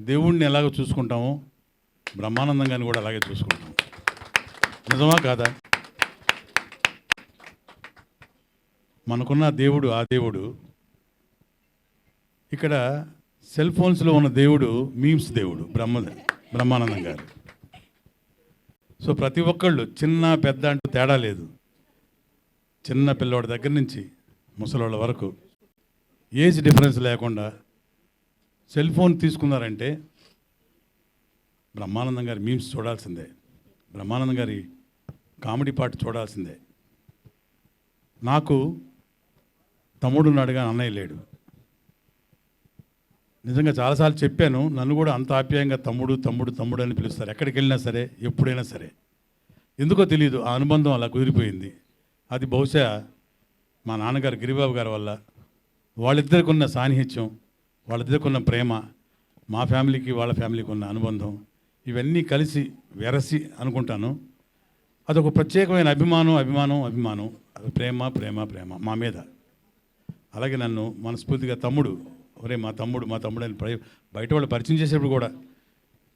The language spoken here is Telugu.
దేవుణ్ణి ఎలాగ చూసుకుంటామో బ్రహ్మానందం గారిని కూడా అలాగే చూసుకుంటాం. నిజమా కాదా? మనకున్న దేవుడు ఆ దేవుడు. ఇక్కడ సెల్ ఫోన్స్లో ఉన్న దేవుడు మీమ్స్ దేవుడు బ్రహ్మానందం గారు. సో ప్రతి ఒక్కళ్ళు చిన్న పెద్ద అంటూ తేడా లేదు. చిన్న పిల్లవాడి దగ్గర నుంచి ముసలోళ్ళ వరకు ఏజ్ డిఫరెన్స్ లేకుండా సెల్ ఫోన్ తీసుకున్నారంటే బ్రహ్మానందం గారి మీమ్స్ చూడాల్సిందే, బ్రహ్మానందం గారి కామెడీ పాట చూడాల్సిందే. నాకు తమ్ముడున్నాడుగా అన్నయ్య లేడు. నిజంగా చాలాసార్లు చెప్పాను, నన్ను కూడా అంత ఆప్యాయంగా తమ్ముడు తమ్ముడు తమ్ముడు అని పిలుస్తారు ఎక్కడికి వెళ్ళినా సరే, ఎప్పుడైనా సరే. ఎందుకో తెలియదు, ఆ అనుబంధం అలా కుదిరిపోయింది. అది బహుశా మా నాన్నగారు గిరిబాబు గారి వల్ల, వాళ్ళిద్దరికి ఉన్న సాన్నిహిత్యం, వాళ్ళిద్దరికి ఉన్న ప్రేమ, మా ఫ్యామిలీకి వాళ్ళ ఫ్యామిలీకి ఉన్న అనుబంధం, ఇవన్నీ కలిసి వెరసి అనుకుంటాను. అదొక ప్రత్యేకమైన అభిమానం, ప్రేమ ప్రేమ ప్రేమ మా మీద. అలాగే నన్ను మనస్ఫూర్తిగా తమ్ముడు, ఒరే మా తమ్ముడు అని బయట వాళ్ళు పరిచయం చేసేప్పుడు కూడా